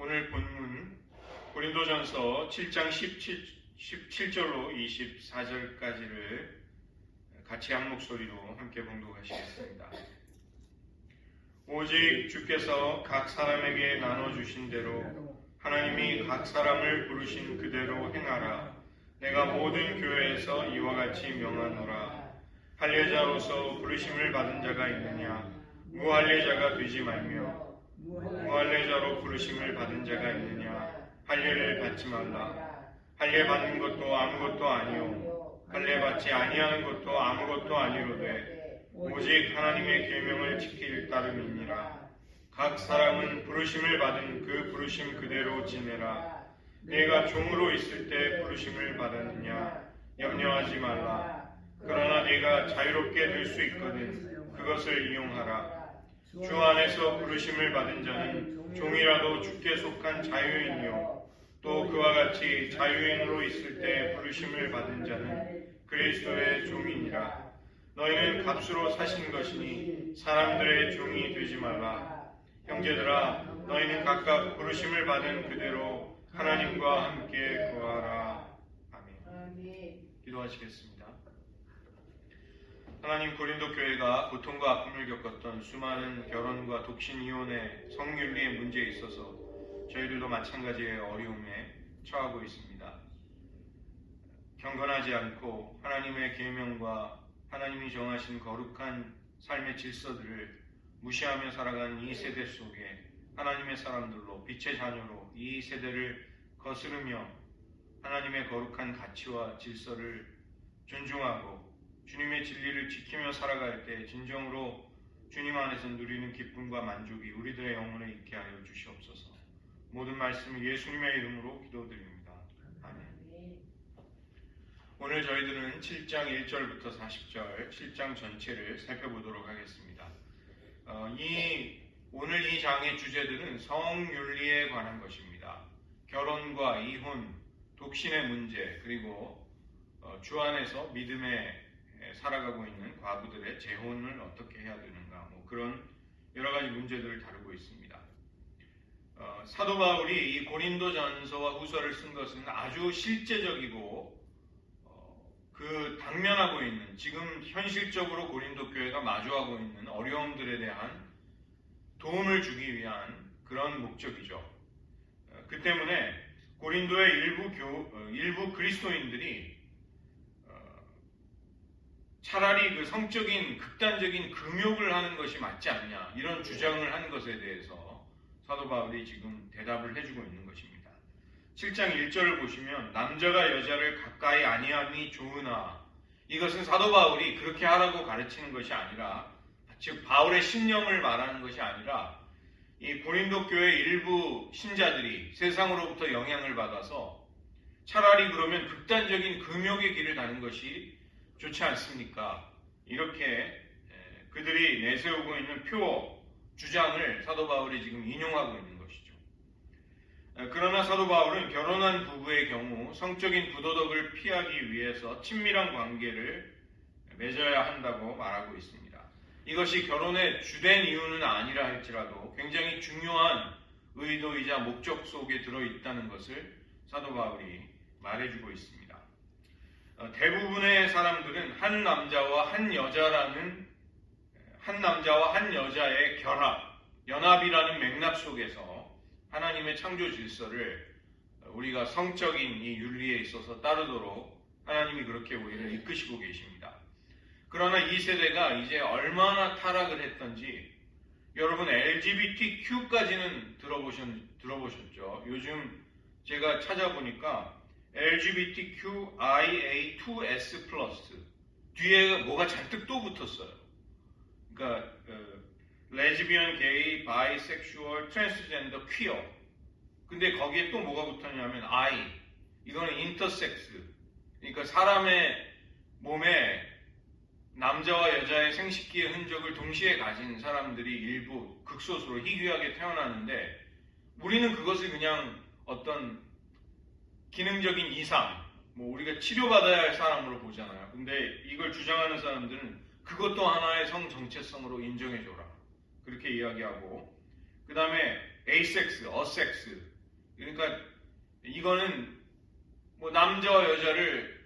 오늘 본문 고린도전서 7장 17절로 24절까지를 같이 한 목소리로 함께 봉독하시겠습니다. 오직 주께서 각 사람에게 나눠주신 대로 하나님이 각 사람을 부르신 그대로 행하라. 내가 모든 교회에서 이와 같이 명하노라. 할례자로서 부르심을 받은 자가 있느냐? 무할례자가 되지 말며 무할례자로 부르심을 받은 자가 있느냐? 할례를 받지 말라. 할례 받는 것도 아무것도 아니요 할례 받지 아니하는 것도 아무것도 아니로되 오직 하나님의 계명을 지킬 따름이니라. 각 사람은 부르심을 받은 그 부르심 그대로 지내라. 내가 종으로 있을 때 부르심을 받았느냐? 염려하지 말라. 그러나 내가 자유롭게 될 수 있거든 그것을 이용하라. 주 안에서 부르심을 받은 자는 종이라도 주께 속한 자유인이요 또 그와 같이 자유인으로 있을 때 부르심을 받은 자는 그리스도의 종이니라. 너희는 값으로 사신 것이니 사람들의 종이 되지 말라. 형제들아, 너희는 각각 부르심을 받은 그대로 하나님과 함께 거하라. 아멘. 기도하시겠습니다. 하나님, 고린도 교회가 고통과 아픔을 겪었던 수많은 결혼과 독신 이혼의 성윤리의 문제에 있어서 저희들도 마찬가지의 어려움에 처하고 있습니다. 경건하지 않고 하나님의 계명과 하나님이 정하신 거룩한 삶의 질서들을 무시하며 살아가는 이 세대 속에 하나님의 사람들로 빛의 자녀로 이 세대를 거스르며 하나님의 거룩한 가치와 질서를 존중하고 주님의 진리를 지키며 살아갈 때 진정으로 주님 안에서 누리는 기쁨과 만족이 우리들의 영혼에 있게 하여 주시옵소서. 모든 말씀 예수님의 이름으로 기도드립니다. 아멘. 오늘 저희들은 7장 1절부터 40절 7장 전체를 살펴보도록 하겠습니다. 오늘 이 장의 주제들은 성윤리에 관한 것입니다. 결혼과 이혼, 독신의 문제, 그리고 주 안에서 믿음에 살아가고 있는 과부들의 재혼을 어떻게 해야 되는가, 그런 여러 가지 문제들을 다루고 있습니다. 사도 바울이 이 고린도전서와 후서를 쓴 것은 아주 실제적이고 당면하고 있는, 지금 현실적으로 고린도 교회가 마주하고 있는 어려움들에 대한 도움을 주기 위한 그런 목적이죠. 그 때문에 고린도의 일부 그리스도인들이 차라리 그 성적인 극단적인 금욕을 하는 것이 맞지 않냐, 이런 주장을 하는 것에 대해서 사도 바울이 지금 대답을 해주고 있는 것입니다. 7장 1절을 보시면 남자가 여자를 가까이 아니함이 좋으나, 이것은 사도 바울이 그렇게 하라고 가르치는 것이 아니라, 즉 바울의 신념을 말하는 것이 아니라 이 고린도 교회 일부 신자들이 세상으로부터 영향을 받아서 차라리 그러면 극단적인 금욕의 길을 가는 것이 좋지 않습니까? 이렇게 그들이 내세우고 있는 주장을 사도 바울이 지금 인용하고 있는 것이죠. 그러나 사도 바울은 결혼한 부부의 경우 성적인 부도덕을 피하기 위해서 친밀한 관계를 맺어야 한다고 말하고 있습니다. 이것이 결혼의 주된 이유는 아니라 할지라도 굉장히 중요한 의도이자 목적 속에 들어있다는 것을 사도 바울이 말해주고 있습니다. 대부분의 사람들은 한 남자와 한 여자의 연합이라는 맥락 속에서 하나님의 창조 질서를 우리가 성적인 이 윤리에 있어서 따르도록 하나님이 그렇게 우리를 이끄시고 계십니다. 그러나 이 세대가 이제 얼마나 타락을 했던지, 여러분 LGBTQ까지는 들어보셨죠? 요즘 제가 찾아보니까 LGBTQIA2S+ 뒤에 뭐가 잔뜩 또 붙었어요. 그러니까 레즈비언, 게이, 바이섹슈얼, 트랜스젠더, 퀴어. 근데 거기에 또 뭐가 붙었냐면 I. 이거는 인터섹스. 그러니까 사람의 몸에 남자와 여자의 생식기의 흔적을 동시에 가진 사람들이 일부 극소수로 희귀하게 태어나는데, 우리는 그것을 그냥 어떤 기능적인 이상, 우리가 치료받아야 할 사람으로 보잖아요. 근데 이걸 주장하는 사람들은 그것도 하나의 성 정체성으로 인정해줘라, 그렇게 이야기하고, 그 다음에 에이섹스, 어섹스. 그러니까 이거는 뭐 남자와 여자를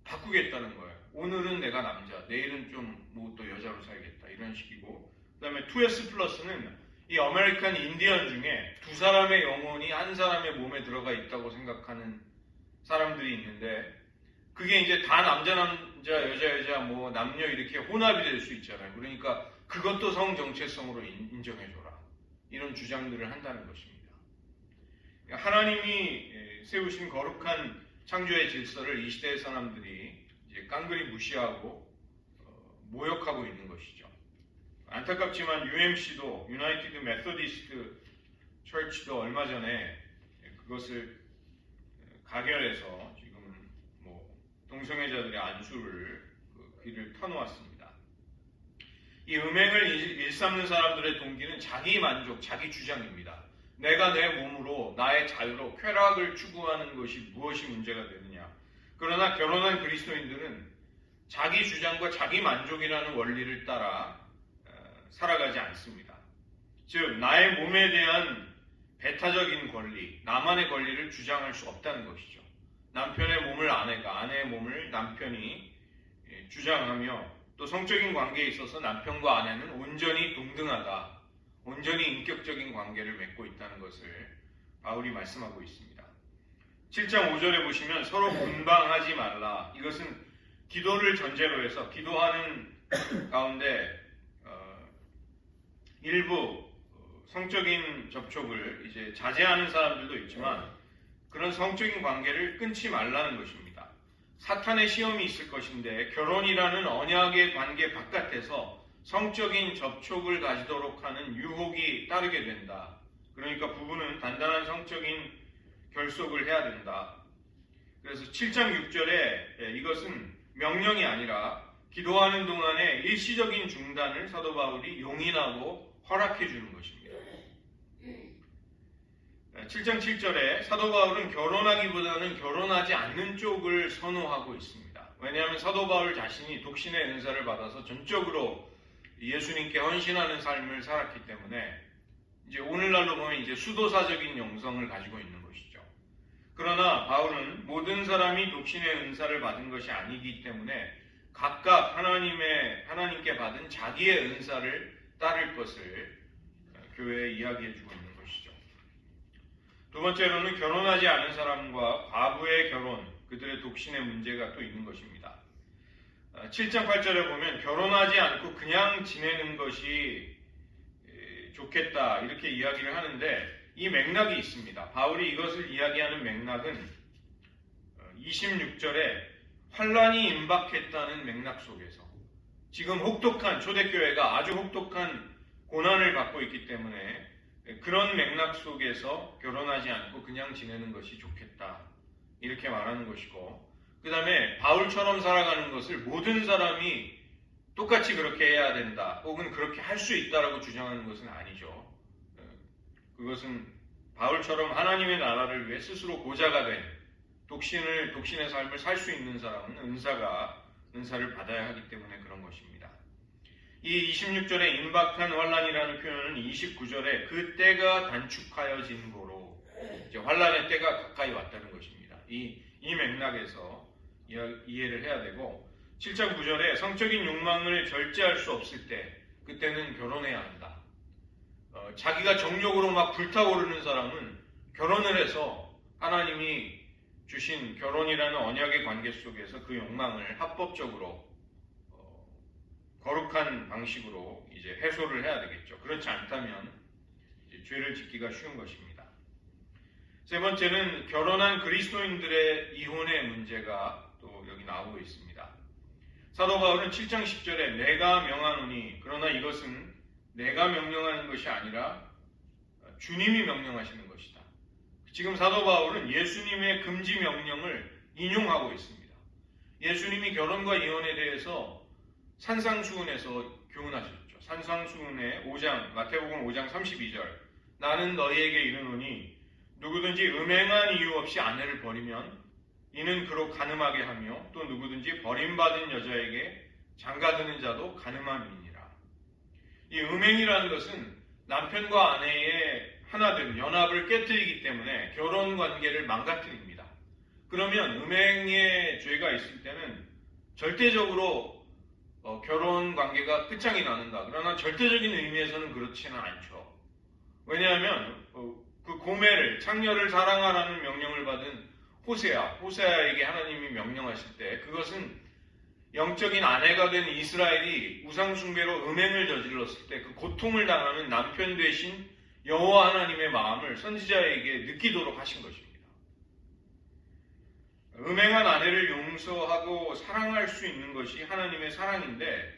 바꾸겠다는 거예요. 오늘은 내가 남자, 내일은 좀 뭐 또 여자로 살겠다 이런 식이고, 그다음에 2S 플러스는 이 아메리칸 인디언 중에 두 사람의 영혼이 한 사람의 몸에 들어가 있다고 생각하는 사람들이 있는데, 그게 이제 다 남자 여자 뭐 남녀 이렇게 혼합이 될 수 있잖아요. 그러니까 그것도 성 정체성으로 인정해줘라, 이런 주장들을 한다는 것입니다. 하나님이 세우신 거룩한 창조의 질서를 이 시대의 사람들이 이제 깡그리 무시하고 모욕하고 있는 것이죠. 안타깝지만 UMC도, 유나이티드 메소디스트 처치도 얼마 전에 그것을 가결해서 지금 뭐 동성애자들의 안수를 귀를 터놓았습니다. 이 음행을 일삼는 사람들의 동기는 자기 만족, 자기 주장입니다. 내가 내 몸으로 나의 자유로 쾌락을 추구하는 것이 무엇이 문제가 되느냐. 그러나 결혼한 그리스도인들은 자기 주장과 자기 만족이라는 원리를 따라 살아가지 않습니다. 즉 나의 몸에 대한 배타적인 권리, 나만의 권리를 주장할 수 없다는 것이죠. 남편의 몸을 아내가, 아내의 몸을 남편이 주장하며, 또 성적인 관계에 있어서 남편과 아내는 온전히 동등하다, 온전히 인격적인 관계를 맺고 있다는 것을 바울이 말씀하고 있습니다. 7장 5절에 보시면 서로 분방하지 말라. 이것은 기도를 전제로 해서 기도하는 가운데 일부 성적인 접촉을 이제 자제하는 사람들도 있지만 그런 성적인 관계를 끊지 말라는 것입니다. 사탄의 시험이 있을 것인데 결혼이라는 언약의 관계 바깥에서 성적인 접촉을 가지도록 하는 유혹이 따르게 된다. 그러니까 부부는 단단한 성적인 결속을 해야 된다. 그래서 7장 6절에 이것은 명령이 아니라 기도하는 동안에 일시적인 중단을 사도 바울이 용인하고 허락해 주는 것입니다. 7장 7절에 사도 바울은 결혼하기보다는 결혼하지 않는 쪽을 선호하고 있습니다. 왜냐하면 사도 바울 자신이 독신의 은사를 받아서 전적으로 예수님께 헌신하는 삶을 살았기 때문에 이제 오늘날로 보면 이제 수도사적인 영성을 가지고 있는 것이죠. 그러나 바울은 모든 사람이 독신의 은사를 받은 것이 아니기 때문에 각각 하나님께 받은 자기의 은사를 따를 것을 교회에 이야기해주고 있는 것이죠. 두 번째로는 결혼하지 않은 사람과 과부의 결혼, 그들의 독신의 문제가 또 있는 것입니다. 7장 8절에 보면 결혼하지 않고 그냥 지내는 것이 좋겠다 이렇게 이야기를 하는데 이 맥락이 있습니다. 바울이 이것을 이야기하는 맥락은 26절에 환란이 임박했다는 맥락 속에서 지금 혹독한 초대교회가 아주 혹독한 고난을 받고 있기 때문에 그런 맥락 속에서 결혼하지 않고 그냥 지내는 것이 좋겠다 이렇게 말하는 것이고, 그 다음에 바울처럼 살아가는 것을 모든 사람이 똑같이 그렇게 해야 된다 혹은 그렇게 할 수 있다라고 주장하는 것은 아니죠. 그것은 바울처럼 하나님의 나라를 위해 스스로 고자가 된 독신의 삶을 살 수 있는 사람은 은사를 받아야 하기 때문에 그런 것입니다. 이 26절에 임박한 환란이라는 표현은 29절에 그 때가 단축하여진 고로 이제 환란의 때가 가까이 왔다는 것입니다. 이 맥락에서 이해를 해야 되고, 7장 9절에 성적인 욕망을 절제할 수 없을 때 그때는 결혼해야 한다. 자기가 정욕으로 막 불타오르는 사람은 결혼을 해서 하나님이 주신 결혼이라는 언약의 관계 속에서 그 욕망을 합법적으로 거룩한 방식으로 이제 해소를 해야 되겠죠. 그렇지 않다면 이제 죄를 짓기가 쉬운 것입니다. 세 번째는 결혼한 그리스도인들의 이혼의 문제가 또 여기 나오고 있습니다. 사도 바울은 7장 10절에 내가 명하노니, 그러나 이것은 내가 명령하는 것이 아니라 주님이 명령하시는 것이다. 지금 사도 바울은 예수님의 금지 명령을 인용하고 있습니다. 예수님이 결혼과 이혼에 대해서 산상수훈에서 교훈하셨죠. 산상수훈의 5장, 마태복음 5장 32절 나는 너희에게 이르노니 누구든지 음행한 이유 없이 아내를 버리면 이는 그로 가늠하게 하며 또 누구든지 버림받은 여자에게 장가드는 자도 가늠함이니라. 이 음행이라는 것은 남편과 아내의 하나 되는 연합을 깨뜨리기 때문에 결혼 관계를 망가뜨립니다. 그러면 음행의 죄가 있을 때는 절대적으로 결혼 관계가 끝장이 나는가? 그러나 절대적인 의미에서는 그렇지는 않죠. 왜냐하면 그 고멜을 창녀를 사랑하라는 명령을 받은 호세아에게 하나님이 명령하실 때 그것은 영적인 아내가 된 이스라엘이 우상숭배로 음행을 저질렀을 때 그 고통을 당하는 남편 되신 여호와 하나님의 마음을 선지자에게 느끼도록 하신 것입니다. 음행한 아내를 용서하고 사랑할 수 있는 것이 하나님의 사랑인데,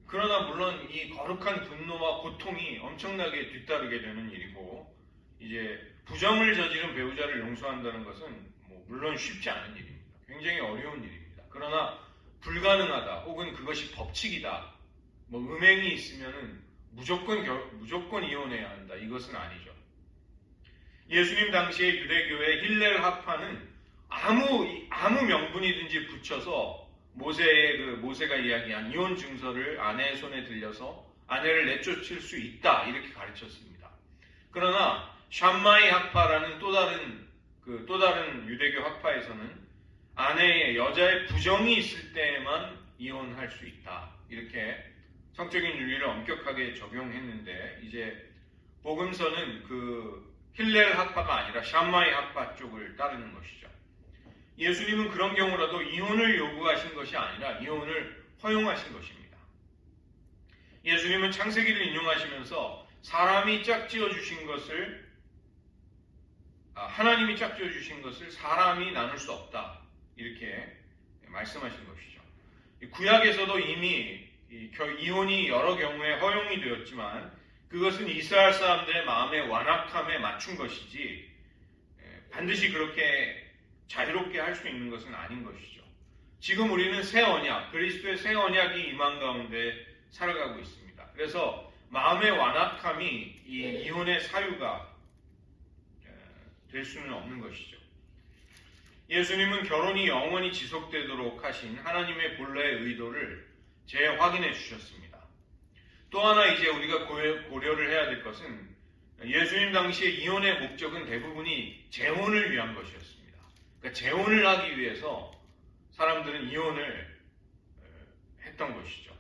그러나 물론 이 거룩한 분노와 고통이 엄청나게 뒤따르게 되는 일이고, 이제 부정을 저지른 배우자를 용서한다는 것은 물론 쉽지 않은 일입니다. 굉장히 어려운 일입니다. 그러나 불가능하다, 혹은 그것이 법칙이다, 음행이 있으면은 무조건 이혼해야 한다, 이것은 아니죠. 예수님 당시의 유대교의 힐렐 학파는 아무 명분이든지 붙여서 모세가 이야기한 이혼 증서를 아내의 손에 들려서 아내를 내쫓을 수 있다, 이렇게 가르쳤습니다. 그러나 샴마이 학파라는 또 다른 유대교 학파에서는 여자의 부정이 있을 때에만 이혼할 수 있다, 이렇게 성적인 윤리를 엄격하게 적용했는데, 이제 복음서는 그 힐렐 학파가 아니라 샴마이 학파 쪽을 따르는 것이죠. 예수님은 그런 경우라도 이혼을 요구하신 것이 아니라 이혼을 허용하신 것입니다. 예수님은 창세기를 인용하시면서 하나님이 짝지어 주신 것을 사람이 나눌 수 없다, 이렇게 말씀하신 것이죠. 구약에서도 이미 이혼이 여러 경우에 허용이 되었지만 그것은 이스라엘 사람들의 마음의 완악함에 맞춘 것이지 반드시 그렇게 자유롭게 할 수 있는 것은 아닌 것이죠. 지금 우리는 새 언약, 그리스도의 새 언약이 임한 가운데 살아가고 있습니다. 그래서 마음의 완악함이 이 이혼의 사유가 될 수는 없는 것이죠. 예수님은 결혼이 영원히 지속되도록 하신 하나님의 본래의 의도를 재확인해 주셨습니다. 또 하나 이제 우리가 고려를 해야 될 것은 예수님 당시의 이혼의 목적은 대부분이 재혼을 위한 것이었습니다. 그러니까 재혼을 하기 위해서 사람들은 이혼을 했던 것이죠.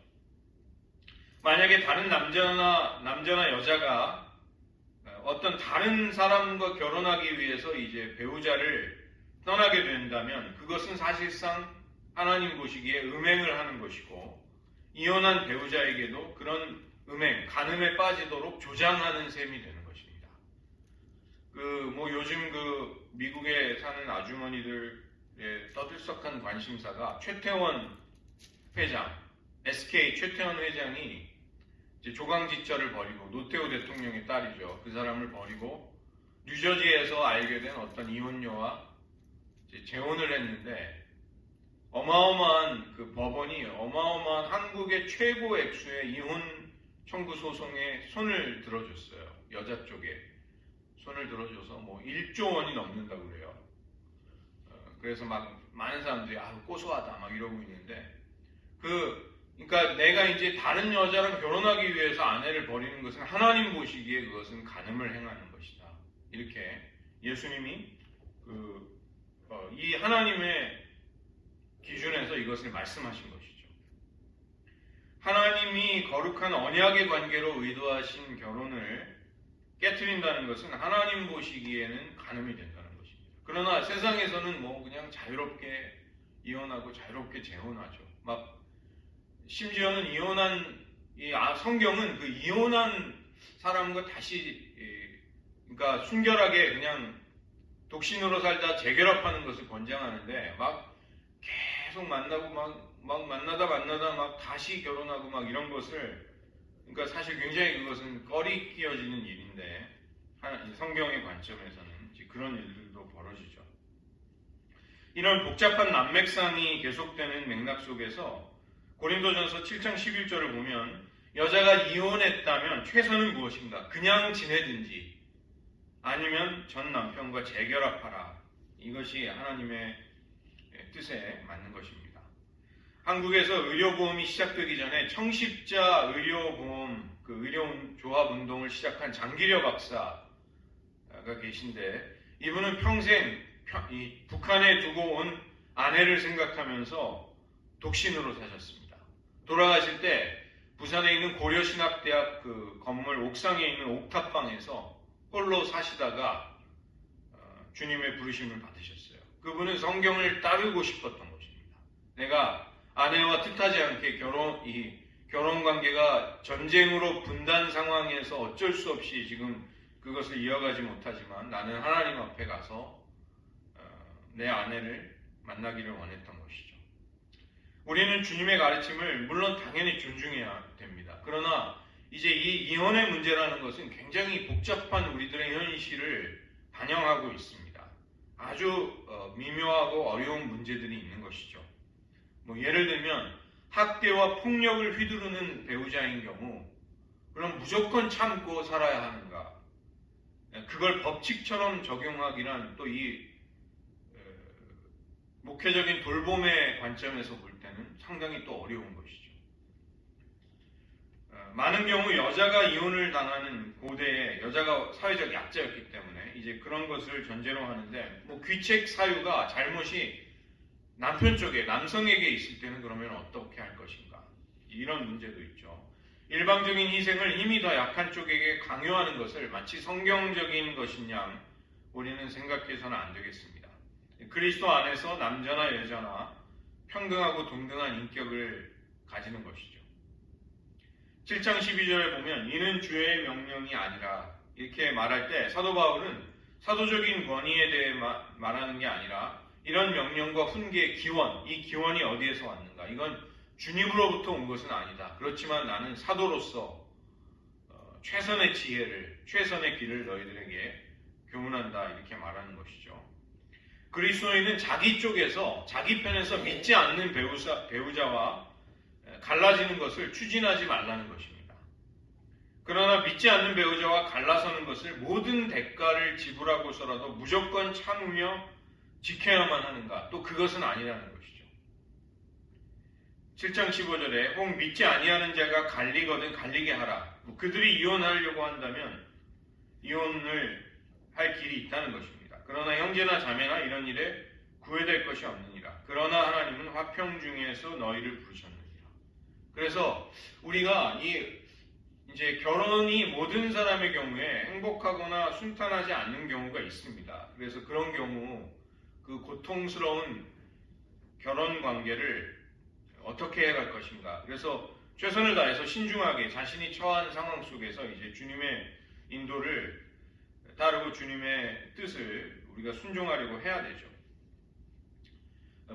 만약에 다른 남자나 여자가 어떤 다른 사람과 결혼하기 위해서 이제 배우자를 떠나게 된다면 그것은 사실상 하나님 보시기에 음행을 하는 것이고, 이혼한 배우자에게도 그런 간음에 빠지도록 조장하는 셈이 되는 것입니다. 요즘 미국에 사는 아주머니들의 떠들썩한 관심사가 최태원 회장, SK 최태원 회장이 이제 조강지처를 버리고, 노태우 대통령의 딸이죠, 그 사람을 버리고 뉴저지에서 알게 된 어떤 이혼녀와 이제 재혼을 했는데, 어마어마한 그 법원이 어마어마한 한국의 최고 액수의 이혼 청구 소송에 손을 들어줬어요. 여자 쪽에 손을 들어줘서 1조 원이 넘는다고 그래요. 그래서 많은 사람들이 고소하다 이러고 있는데, 그러니까 내가 이제 다른 여자랑 결혼하기 위해서 아내를 버리는 것은 하나님 보시기에 그것은 간음을 행하는 것이다, 이렇게 예수님이 이 하나님의 기준에서 이것을 말씀하신 것이죠. 하나님이 거룩한 언약의 관계로 의도하신 결혼을 깨트린다는 것은 하나님 보시기에는 간음이 된다는 것입니다. 그러나 세상에서는 그냥 자유롭게 이혼하고 자유롭게 재혼하죠. 심지어는 성경은 그 이혼한 사람과 다시 그러니까 순결하게 그냥 독신으로 살다 재결합하는 것을 권장하는데, 계속 만나고 만나다 다시 결혼하고 이런 것을, 그러니까 사실 굉장히 그것은 꺼리 끼어지는 일인데, 성경의 관점에서는 그런 일들도 벌어지죠. 이런 복잡한 난맥상이 계속되는 맥락 속에서 고린도전서 7장 11절을 보면, 여자가 이혼했다면 최선은 무엇인가? 그냥 지내든지 아니면 전 남편과 재결합하라. 이것이 하나님의 뜻에 맞는 것입니다. 한국에서 의료보험이 시작되기 전에 청십자 의료보험, 의료조합 운동을 시작한 장기려 박사, 계신데 이분은 평생 이 북한에 두고 온 아내를 생각하면서 독신으로 사셨습니다. 돌아가실 때 부산에 있는 고려신학대학 그 건물 옥상에 있는 옥탑방에서 홀로 사시다가 주님의 부르심을 받으셨어요. 그분은 성경을 따르고 싶었던 것입니다. 내가 아내와 뜻하지 않게 결혼 관계가 전쟁으로 분단 상황에서 어쩔 수 없이 지금 그것을 이어가지 못하지만 나는 하나님 앞에 가서 내 아내를 만나기를 원했던 것이죠. 우리는 주님의 가르침을 물론 당연히 존중해야 됩니다. 그러나 이제 이 이혼의 문제라는 것은 굉장히 복잡한 우리들의 현실을 반영하고 있습니다. 아주 미묘하고 어려운 문제들이 있는 것이죠. 예를 들면 학대와 폭력을 휘두르는 배우자인 경우 그럼 무조건 참고 살아야 하는가? 그걸 법칙처럼 적용하기란 또 이 목회적인 돌봄의 관점에서 볼 때는 상당히 또 어려운 것이죠. 많은 경우 여자가 이혼을 당하는 고대에 여자가 사회적 약자였기 때문에 이제 그런 것을 전제로 하는데 귀책 사유가 잘못이 남편 쪽에 남성에게 있을 때는 그러면 어떻게 할 것인가 이런 문제도 있죠. 일방적인 희생을 힘이 더 약한 쪽에게 강요하는 것을 마치 성경적인 것인 양 우리는 생각해서는 안 되겠습니다. 그리스도 안에서 남자나 여자나 평등하고 동등한 인격을 가지는 것이죠. 7장 12절에 보면 이는 주의 명령이 아니라 이렇게 말할 때 사도 바울은 사도적인 권위에 대해 말하는 게 아니라 이런 명령과 훈계의 기원, 이 기원이 어디에서 왔는가? 이건 주님으로부터 온 것은 아니다. 그렇지만 나는 사도로서 최선의 지혜를, 최선의 길을 너희들에게 교훈한다. 이렇게 말하는 것이죠. 그리스도인은 자기 쪽에서, 자기 편에서 믿지 않는 배우자와 갈라지는 것을 추진하지 말라는 것입니다. 그러나 믿지 않는 배우자와 갈라서는 것을 모든 대가를 지불하고서라도 무조건 참으며 지켜야만 하는가? 또 그것은 아니라는 것이죠. 7장 15절에 혹 믿지 아니하는 자가 갈리거든 갈리게 하라. 그들이 이혼하려고 한다면 이혼을 할 길이 있다는 것입니다. 그러나 형제나 자매나 이런 일에 구애될 것이 없느니라. 그러나 하나님은 화평 중에서 너희를 부르셨느니라. 그래서 우리가 이제 결혼이 모든 사람의 경우에 행복하거나 순탄하지 않는 경우가 있습니다. 그래서 그런 경우 그 고통스러운 결혼 관계를 어떻게 해갈 것인가. 그래서 최선을 다해서 신중하게 자신이 처한 상황 속에서 이제 주님의 인도를 따르고 주님의 뜻을 우리가 순종하려고 해야 되죠.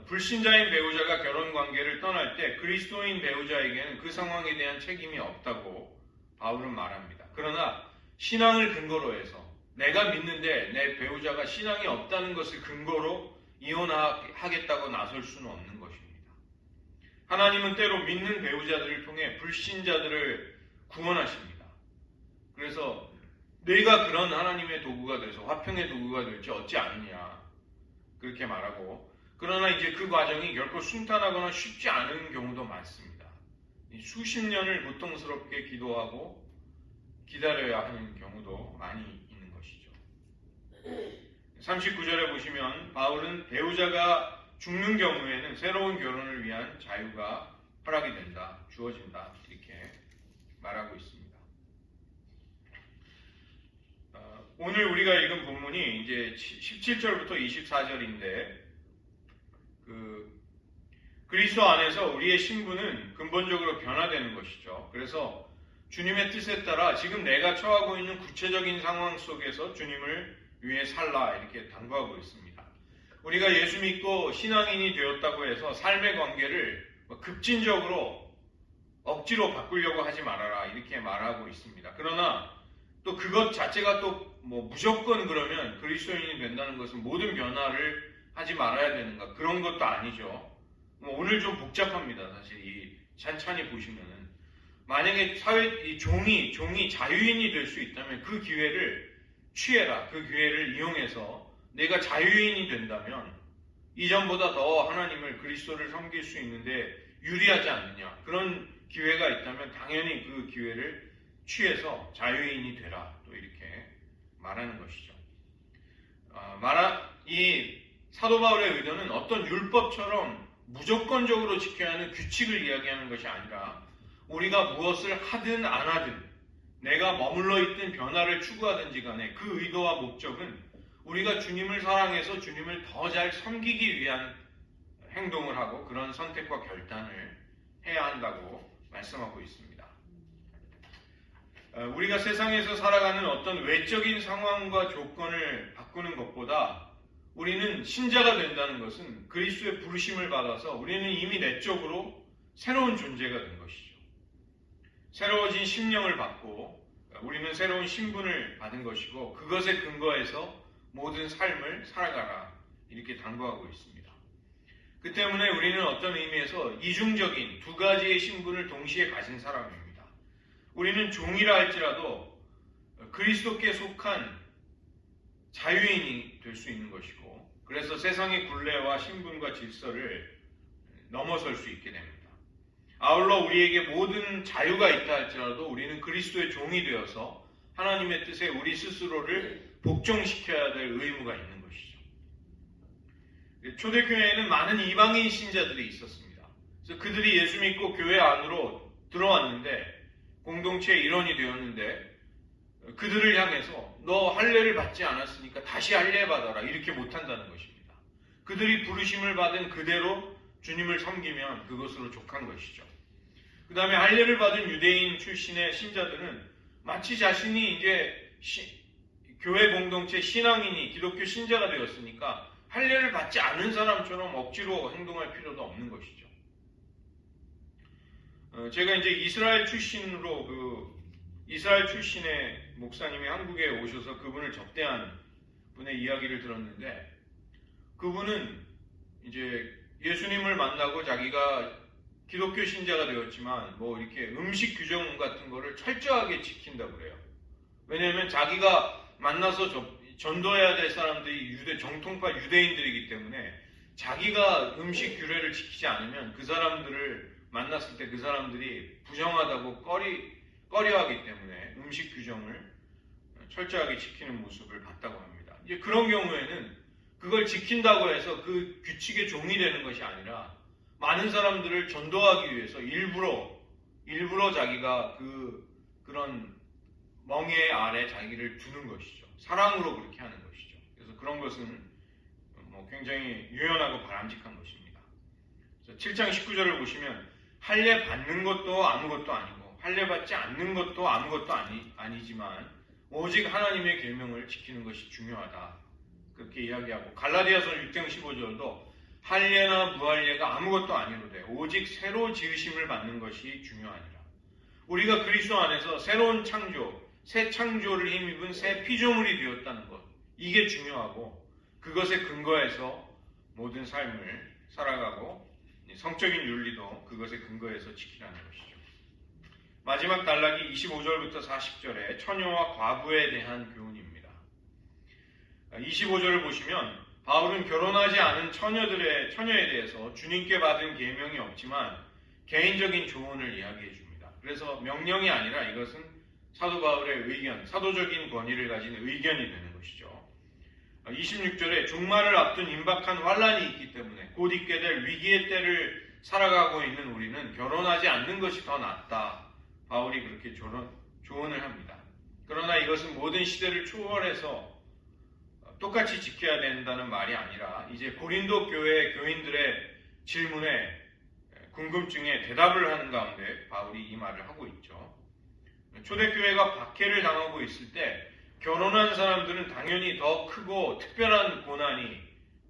불신자인 배우자가 결혼 관계를 떠날 때 그리스도인 배우자에게는 그 상황에 대한 책임이 없다고 바울은 말합니다. 그러나 신앙을 근거로 해서 내가 믿는데 내 배우자가 신앙이 없다는 것을 근거로 이혼하겠다고 나설 수는 없는 것입니다. 하나님은 때로 믿는 배우자들을 통해 불신자들을 구원하십니다. 그래서 너희가 그런 하나님의 도구가 돼서 화평의 도구가 될지 어찌 않느냐 그렇게 말하고, 그러나 이제 그 과정이 결코 순탄하거나 쉽지 않은 경우도 많습니다. 수십 년을 고통스럽게 기도하고 기다려야 하는 경우도 많이 있는 것이죠. 39절에 보시면 바울은 배우자가 죽는 경우에는 새로운 결혼을 위한 자유가 허락이 된다, 주어진다 이렇게 말하고 있습니다. 오늘 우리가 읽은 본문이 이제 17절부터 24절인데 그리스도 안에서 우리의 신분은 근본적으로 변화되는 것이죠. 그래서 주님의 뜻에 따라 지금 내가 처하고 있는 구체적인 상황 속에서 주님을 위해 살라 이렇게 당부하고 있습니다. 우리가 예수 믿고 신앙인이 되었다고 해서 삶의 관계를 급진적으로 억지로 바꾸려고 하지 말아라 이렇게 말하고 있습니다. 그러나 또 그것 자체가 또 무조건 그러면 그리스도인이 된다는 것은 모든 변화를 하지 말아야 되는가, 그런 것도 아니죠. 오늘 좀 복잡합니다. 사실 이 찬찬히 보시면은 만약에 이 종이 자유인이 될 수 있다면 그 기회를 취해라. 그 기회를 이용해서 내가 자유인이 된다면 이전보다 더 하나님을, 그리스도를 섬길 수 있는데 유리하지 않느냐. 그런 기회가 있다면 당연히 그 기회를 취해서 자유인이 되라. 또 이렇게 말하는 것이죠. 이 사도 바울의 의도는 어떤 율법처럼 무조건적으로 지켜야 하는 규칙을 이야기하는 것이 아니라 우리가 무엇을 하든 안 하든 내가 머물러 있든 변화를 추구하든지 간에 그 의도와 목적은 우리가 주님을 사랑해서 주님을 더 잘 섬기기 위한 행동을 하고 그런 선택과 결단을 해야 한다고 말씀하고 있습니다. 우리가 세상에서 살아가는 어떤 외적인 상황과 조건을 바꾸는 것보다 우리는 신자가 된다는 것은 그리스도의 부르심을 받아서 우리는 이미 내적으로 새로운 존재가 된 것이죠. 새로워진 심령을 받고 우리는 새로운 신분을 받은 것이고 그것에 근거해서 모든 삶을 살아가라 이렇게 당부하고 있습니다. 그 때문에 우리는 어떤 의미에서 이중적인 두 가지의 신분을 동시에 가진 사람입니다. 우리는 종이라 할지라도 그리스도께 속한 자유인이 될 수 있는 것이고 그래서 세상의 굴레와 신분과 질서를 넘어설 수 있게 됩니다. 아울러 우리에게 모든 자유가 있다 할지라도 우리는 그리스도의 종이 되어서 하나님의 뜻에 우리 스스로를 복종시켜야 될 의무가 있는 것이죠. 초대교회에는 많은 이방인 신자들이 있었습니다. 그래서 그들이 예수 믿고 교회 안으로 들어왔는데 공동체의 일원이 되었는데 그들을 향해서 너 할례를 받지 않았으니까 다시 할례 받아라 이렇게 못한다는 것입니다. 그들이 부르심을 받은 그대로 주님을 섬기면 그것으로 족한 것이죠. 그 다음에 할례를 받은 유대인 출신의 신자들은 마치 자신이 이제 교회 공동체 신앙인이 기독교 신자가 되었으니까 할례를 받지 않은 사람처럼 억지로 행동할 필요도 없는 것이죠. 제가 이제 이스라엘 출신의 목사님이 한국에 오셔서 그분을 접대한 분의 이야기를 들었는데 그분은 이제 예수님을 만나고 자기가 기독교 신자가 되었지만 뭐 이렇게 음식 규정 같은 거를 철저하게 지킨다고 그래요. 왜냐하면 자기가 만나서 전도해야 될 사람들이 정통파 유대인들이기 때문에 자기가 음식 규례를 지키지 않으면 그 사람들을 만났을 때 그 사람들이 부정하다고 꺼려하기 때문에 음식 규정을 철저하게 지키는 모습을 봤다고 합니다. 이제 그런 경우에는 그걸 지킨다고 해서 그 규칙의 종이 되는 것이 아니라 많은 사람들을 전도하기 위해서 일부러 자기가 그런 멍에 아래 자기를 두는 것이죠. 사랑으로 그렇게 하는 것이죠. 그래서 그런 것은 굉장히 유연하고 바람직한 것입니다. 7장 19절을 보시면 할례 받는 것도 아무것도 아니고 할례 받지 않는 것도 아무것도 아니지만 오직 하나님의 계명을 지키는 것이 중요하다. 그렇게 이야기하고 갈라디아서 6장 15절도 할례나 무할례가 아무것도 아니로되 오직 새로 지으심을 받는 것이 중요하니라. 우리가 그리스도 안에서 새로운 창조, 새 창조를 힘입은 새 피조물이 되었다는 것, 이게 중요하고 그것에 근거해서 모든 삶을 살아가고 성적인 윤리도 그것에 근거해서 지키라는 것이죠. 마지막 단락이 25절부터 40절에 처녀와 과부에 대한 교훈입니다. 25절을 보시면 바울은 결혼하지 않은 처녀에 대해서 주님께 받은 계명이 없지만 개인적인 조언을 이야기해 줍니다. 그래서 명령이 아니라 이것은 사도 바울의 의견, 사도적인 권위를 가진 의견이 되는 것이죠. 26절에 종말을 앞둔 임박한 환란이 있기 때문에 곧 있게 될 위기의 때를 살아가고 있는 우리는 결혼하지 않는 것이 더 낫다. 바울이 그렇게 조언을 합니다. 그러나 이것은 모든 시대를 초월해서 똑같이 지켜야 된다는 말이 아니라 이제 고린도 교회 교인들의 질문에 궁금증에 대답을 하는 가운데 바울이 이 말을 하고 있죠. 초대교회가 박해를 당하고 있을 때 결혼한 사람들은 당연히 더 크고 특별한 고난이,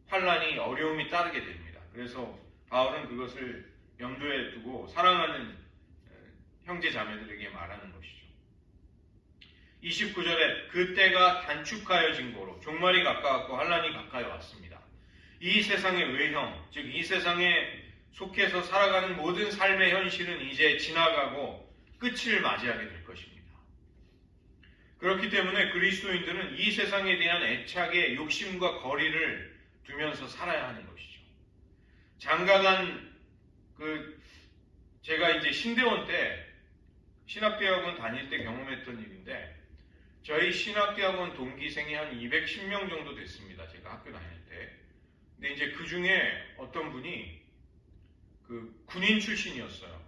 환란이, 어려움이 따르게 됩니다. 그래서 바울은 그것을 염두에 두고 사랑하는 형제 자매들에게 말하는 것이죠. 29절에 그때가 단축하여진 고로 종말이 가까웠고 환란이 가까이 왔습니다. 이 세상의 외형, 즉 이 세상에 속해서 살아가는 모든 삶의 현실은 이제 지나가고 끝을 맞이하게 될 것입니다. 그렇기 때문에 그리스도인들은 이 세상에 대한 애착의 욕심과 거리를 두면서 살아야 하는 것이죠. 장가간 제가 이제 신대원 때 신학대학원 다닐 때 경험했던 일인데 저희 신학대학원 동기생이 한 210명 정도 됐습니다. 학교 다닐 때. 근데 이제 그 중에 어떤 분이 그 군인 출신이었어요.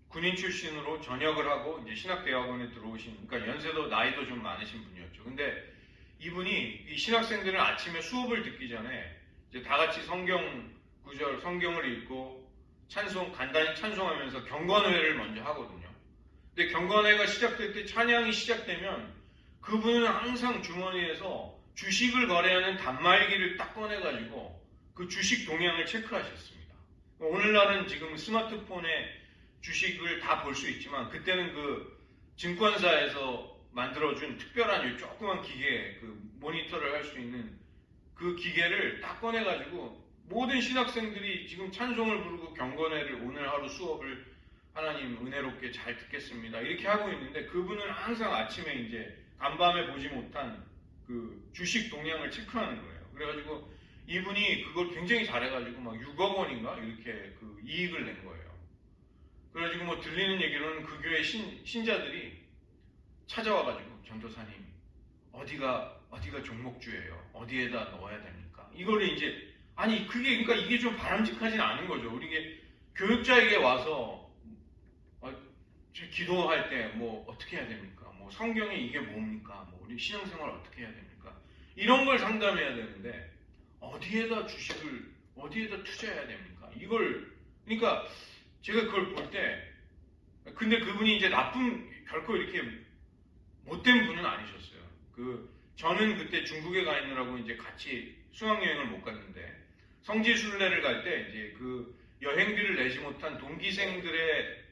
군인 출신으로 전역을 하고 이제 신학대학원에 들어오신, 그러니까 연세도 나이도 좀 많으신 분이었죠. 근데 이분이 이 신학생들은 아침에 수업을 듣기 전에 이제 다 같이 성경 구절, 성경을 읽고 간단히 찬송하면서 경건회를 먼저 하거든요. 근데 경건회가 시작될 때, 찬양이 시작되면 그분은 항상 주머니에서 주식을 거래하는 단말기를 딱 꺼내가지고 그 주식 동향을 체크하셨습니다. 오늘날은 지금 스마트폰에 주식을 다 볼 수 있지만 그때는 그 증권사에서 만들어준 특별한 이 조그만 기계, 그 모니터를 할 수 있는 그 기계를 딱 꺼내가지고 모든 신학생들이 지금 찬송을 부르고 경건회를 오늘 하루 수업을 하나님 은혜롭게 잘 듣겠습니다. 이렇게 하고 있는데 그분은 항상 아침에 이제 간밤에 보지 못한 그 주식 동향을 체크하는 거예요. 그래가지고 이분이 그걸 굉장히 잘해가지고 막 6억 원인가 이렇게 그 이익을 낸 거예요. 그래가지고 뭐 들리는 얘기로는 그 교회 신자들이 찾아와가지고 전도사님 어디가 종목주예요? 어디에다 넣어야 됩니까? 이거를 이제 아니 그게 그러니까 이게 좀 바람직하진 않은 거죠. 우리 이게 교육자에게 와서 기도할 때 뭐 어떻게 해야 됩니까? 뭐 성경에 이게 뭡니까? 뭐 우리 신앙생활 어떻게 해야 됩니까? 이런 걸 상담해야 되는데 어디에다 투자해야 됩니까? 이걸 그러니까 제가 그걸 볼 때 근데 그분이 이제 결코 이렇게 못된 분은 아니셨어요. 저는 그때 중국에 가 있느라고 이제 같이 수학여행을 못 갔는데 성지순례를 갈 때 이제 그 여행비를 내지 못한 동기생들의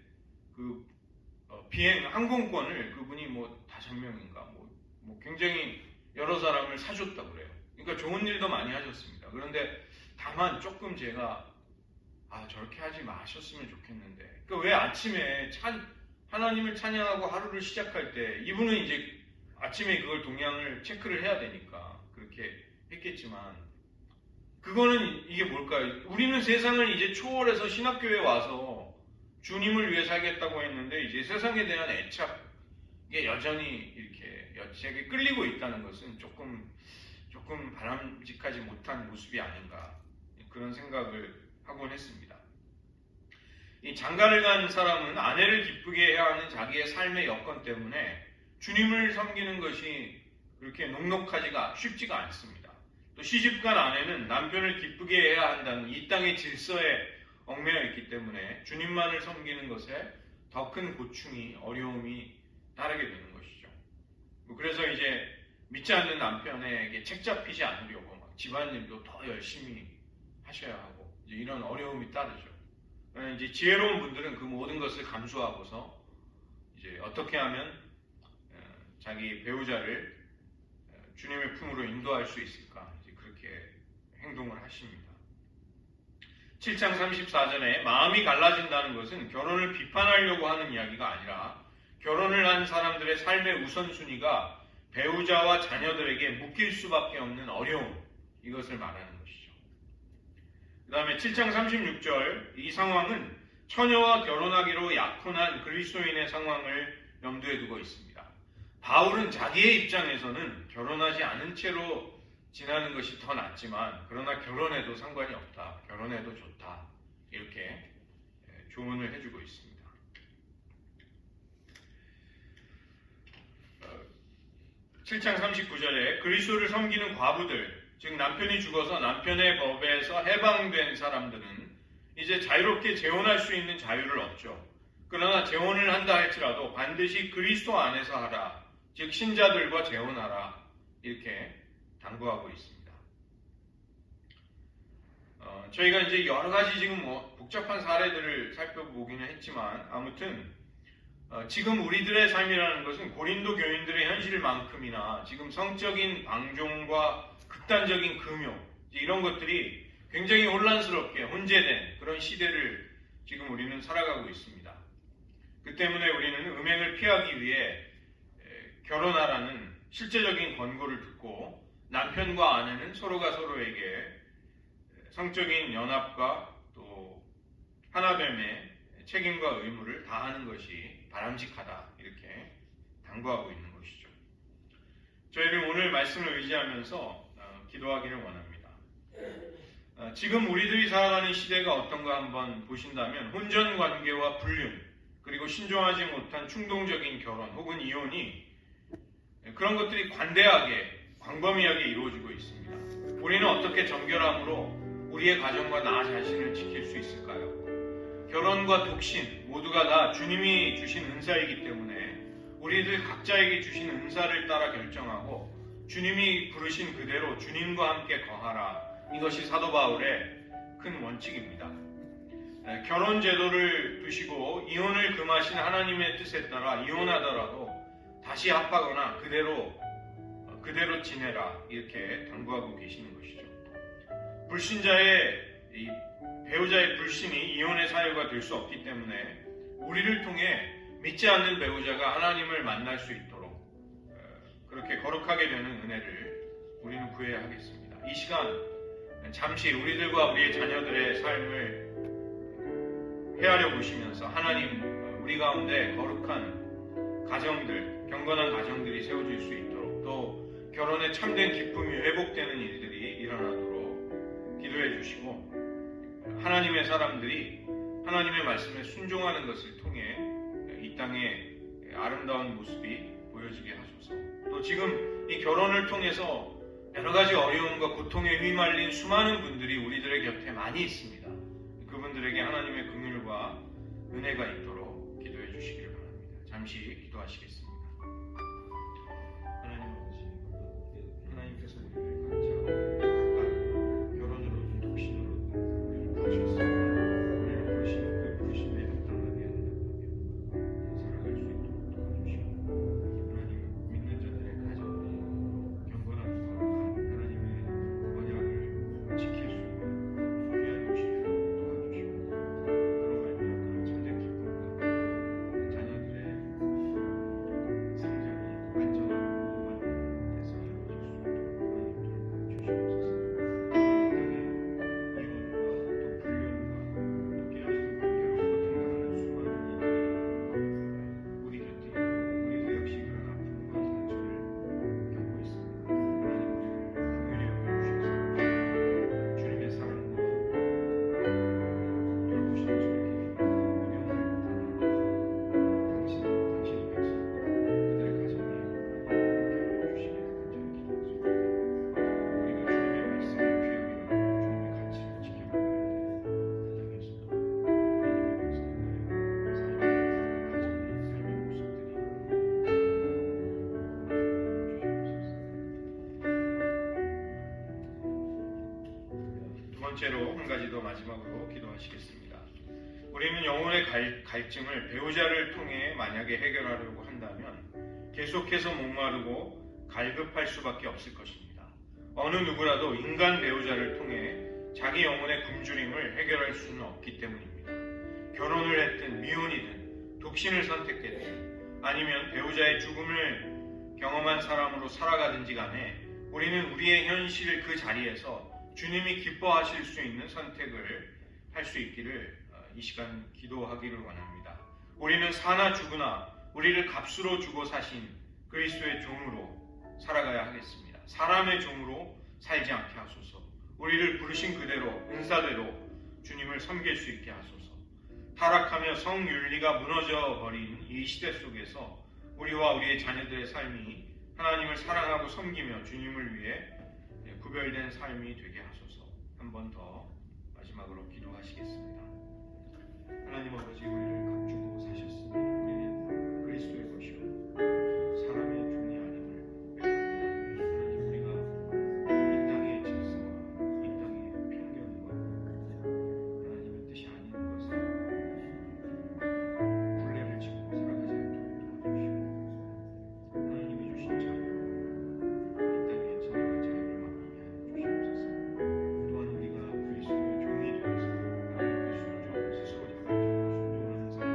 비행 항공권을 그분이 뭐 5명인가 뭐 굉장히 여러 사람을 사줬다고 그래요. 그러니까 좋은 일도 많이 하셨습니다. 그런데 다만 조금 제가 저렇게 하지 마셨으면 좋겠는데 그러니까 왜 아침에 하나님을 찬양하고 하루를 시작할 때 이분은 이제 아침에 그걸 동향을 체크를 해야 되니까 그렇게 했겠지만 그거는 이게 뭘까요? 우리는 세상을 이제 초월해서 신학교에 와서 주님을 위해 살겠다고 했는데 이제 세상에 대한 애착에 여전히 이렇게 여책에 끌리고 있다는 것은 조금 바람직하지 못한 모습이 아닌가 그런 생각을 하곤 했습니다. 이 장가를 간 사람은 아내를 기쁘게 해야 하는 자기의 삶의 여건 때문에 주님을 섬기는 것이 그렇게 녹록하지가 쉽지가 않습니다. 또 시집간 아내는 남편을 기쁘게 해야 한다는 이 땅의 질서에 얽매여 있기 때문에 주님만을 섬기는 것에 더 큰 고충이 어려움이 따르게 되는 것이죠. 그래서 이제 믿지 않는 남편에게 책 잡히지 않으려고 막 집안일도 더 열심히 하셔야 하고 이제 이런 어려움이 따르죠. 이제 지혜로운 분들은 그 모든 것을 감수하고서 이제 어떻게 하면 자기 배우자를 주님의 품으로 인도할 수 있을까 이제 그렇게 행동을 하십니다. 7장 34절에 마음이 갈라진다는 것은 결혼을 비판하려고 하는 이야기가 아니라 결혼을 한 사람들의 삶의 우선순위가 배우자와 자녀들에게 묶일 수밖에 없는 어려움 이것을 말하는 것이죠. 그 다음에 7장 36절 이 상황은 처녀와 결혼하기로 약혼한 그리스도인의 상황을 염두에 두고 있습니다. 바울은 자기의 입장에서는 결혼하지 않은 채로 지나는 것이 더 낫지만 그러나 결혼해도 상관이 없다. 결혼해도 좋다. 이렇게 조언을 해주고 있습니다. 7장 39절에 그리스도를 섬기는 과부들, 즉 남편이 죽어서 남편의 법에서 해방된 사람들은 이제 자유롭게 재혼할 수 있는 자유를 얻죠. 그러나 재혼을 한다 할지라도 반드시 그리스도 안에서 하라. 즉 신자들과 재혼하라. 이렇게 당부하고 있습니다. 저희가 이제 여러 가지 지금 복잡한 사례들을 살펴보기는 했지만 아무튼 지금 우리들의 삶이라는 것은 고린도 교인들의 현실만큼이나 지금 성적인 방종과 극단적인 금욕 이런 것들이 굉장히 혼란스럽게 혼재된 그런 시대를 지금 우리는 살아가고 있습니다. 그 때문에 우리는 음행을 피하기 위해 결혼하라는 실제적인 권고를 듣고 남편과 아내는 서로가 서로에게 성적인 연합과 또 하나됨의 책임과 의무를 다하는 것이 바람직하다 이렇게 당부하고 있는 것이죠. 저희는 오늘 말씀을 의지하면서 기도하기를 원합니다. 지금 우리들이 살아가는 시대가 어떤가 한번 보신다면 혼전 관계와 불륜, 그리고 신중하지 못한 충동적인 결혼 혹은 이혼이 그런 것들이 관대하게 광범위하게 이루어지고 있습니다. 우리는 어떻게 정결함으로 우리의 가정과 나 자신을 지킬 수 있을까요? 결혼과 독신 모두가 다 주님이 주신 은사이기 때문에 우리들 각자에게 주신 은사를 따라 결정하고 주님이 부르신 그대로 주님과 함께 거하라. 이것이 사도 바울의 큰 원칙입니다. 결혼 제도를 두시고 이혼을 금하신 하나님의 뜻에 따라 이혼하더라도 다시 합하거나 그대로 지내라 이렇게 당부하고 계시는 것이죠. 불신자의 배우자의 불신이 이혼의 사유가 될 수 없기 때문에 우리를 통해 믿지 않는 배우자가 하나님을 만날 수 있도록 그렇게 거룩하게 되는 은혜를 우리는 구해야 하겠습니다. 이 시간 잠시 우리들과 우리의 자녀들의 삶을 헤아려 보시면서 하나님 우리 가운데 거룩한 가정들, 경건한 가정들이 세워질 수 있도록 또 결혼의 참된 기쁨이 회복되는 일들이 일어나도록 기도해 주시고 하나님의 사람들이 하나님의 말씀에 순종하는 것을 통해 이 땅에 아름다운 모습이 보여지게 하소서. 또 지금 이 결혼을 통해서 여러 가지 어려움과 고통에 휘말린 수많은 분들이 우리들의 곁에 많이 있습니다. 그분들에게 하나님의 긍휼과 은혜가 있도록 기도해 주시기를 바랍니다. 잠시 기도하시겠습니다. 하나님 아버지, 하나님께서 우리를 각자 결혼으로든 독신으로든 우리를 부르셨습니다. 우리를 부르신 그 부르심에 합당하게 살아갈 수 있도록 도와주시고 하나님 믿는 자들의 가정이 경건하고 거룩한 하나님의 언약을 지킬 수 있는 귀한 도시를 도와주시고 그런 말미암아 참된 기쁨과 자녀들의 성장이 안전하고 행복한 데서 이루어질 수 있도록 하나님 도와주시옵소서. 번째로 한 가지 더 마지막으로 기도하시겠습니다. 우리는 영혼의 갈증을 배우자를 통해 만약에 해결하려고 한다면 계속해서 목마르고 갈급할 수밖에 없을 것입니다. 어느 누구라도 인간 배우자를 통해 자기 영혼의 굶주림을 해결할 수는 없기 때문입니다. 결혼을 했든 미혼이든 독신을 선택했든 아니면 배우자의 죽음을 경험한 사람으로 살아가든지 간에 우리는 우리의 현실 그 자리에서 주님이 기뻐하실 수 있는 선택을 할 수 있기를 이 시간 기도하기를 원합니다. 우리는 사나 죽으나 우리를 값으로 주고 사신 그리스도의 종으로 살아가야 하겠습니다. 사람의 종으로 살지 않게 하소서. 우리를 부르신 그대로 은사대로 주님을 섬길 수 있게 하소서. 타락하며 성윤리가 무너져 버린 이 시대 속에서 우리와 우리의 자녀들의 삶이 하나님을 사랑하고 섬기며 주님을 위해 구별된 삶이 되게 하소서. 한 번 더 마지막으로 기도하시겠습니다. 하나님 아버지, 우리를 값주고 사셨으니 우리는 그리스도의 것이요 사람의 종이 아님을 고백합니다. 하나님, 우리가 이 땅의 질서와 이 땅의 편견과 하나님의 뜻이 아닌 것을 굴레를 짚고 살아가지 않도록 도와주시고 하나님이 주신 자유 이 땅에 진정한 자유를 맛보게 하여 주시옵소서. 또한 우리가 그리스도의 종이 되어서 하나님께 순종, 스스로 자발적으로 순종하는 삶을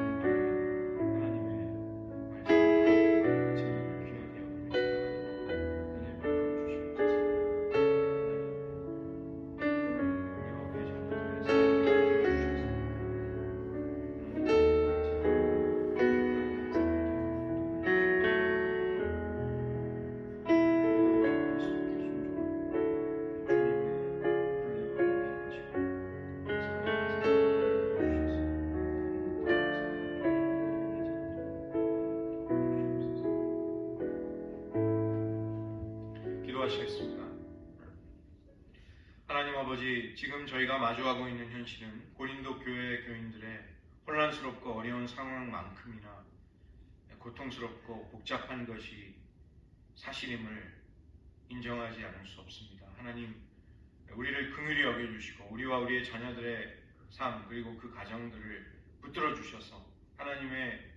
기도하시겠습니다. 하나님 아버지, 지금 저희가 마주하고 있는 현실은 고린도 교회 교인들의 혼란스럽고 어려운 상황만큼이나 고통스럽고 복잡한 것이 사실임을 인정하지 않을 수 없습니다. 하나님, 우리를 긍휼히 여겨주시고 우리와 우리의 자녀들의 삶 그리고 그 가정들을 붙들어 주셔서 하나님의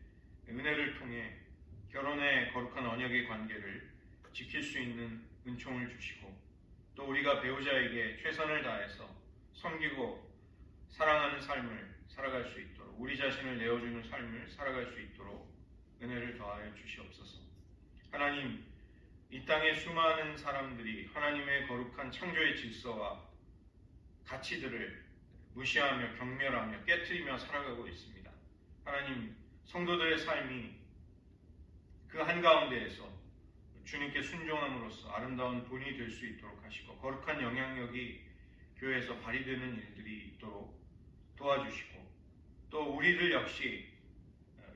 은혜를 통해 결혼의 거룩한 언약의 관계를 지킬 수 있는 은총을 주시고 또 우리가 배우자에게 최선을 다해서 섬기고 사랑하는 삶을 살아갈 수 있도록 우리 자신을 내어주는 삶을 살아갈 수 있도록 은혜를 더하여 주시옵소서. 하나님, 이 땅의 수많은 사람들이 하나님의 거룩한 창조의 질서와 가치들을 무시하며 경멸하며 깨트리며 살아가고 있습니다. 하나님, 성도들의 삶이 그 한가운데에서 주님께 순종함으로써 아름다운 본이 될 수 있도록 하시고 거룩한 영향력이 교회에서 발휘되는 일들이 있도록 도와주시고 또 우리들 역시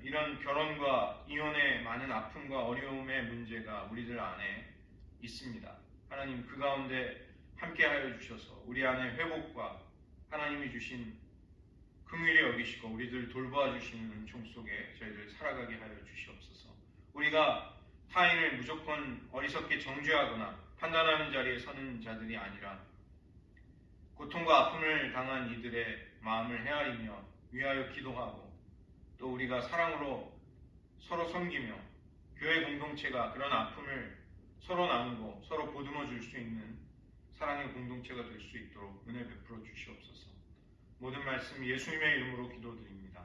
이런 결혼과 이혼의 많은 아픔과 어려움의 문제가 우리들 안에 있습니다. 하나님, 그 가운데 함께하여 주셔서 우리 안에 회복과 하나님이 주신 긍휼히 여기시고 우리들 돌보아 주시는 은총 속에 저희들 살아가게 하여 주시옵소서. 우리가 타인을 무조건 어리석게 정죄하거나 판단하는 자리에 서는 자들이 아니라 고통과 아픔을 당한 이들의 마음을 헤아리며 위하여 기도하고 또 우리가 사랑으로 서로 섬기며 교회 공동체가 그런 아픔을 서로 나누고 서로 보듬어 줄 수 있는 사랑의 공동체가 될 수 있도록 은혜 베풀어 주시옵소서. 모든 말씀 예수님의 이름으로 기도드립니다.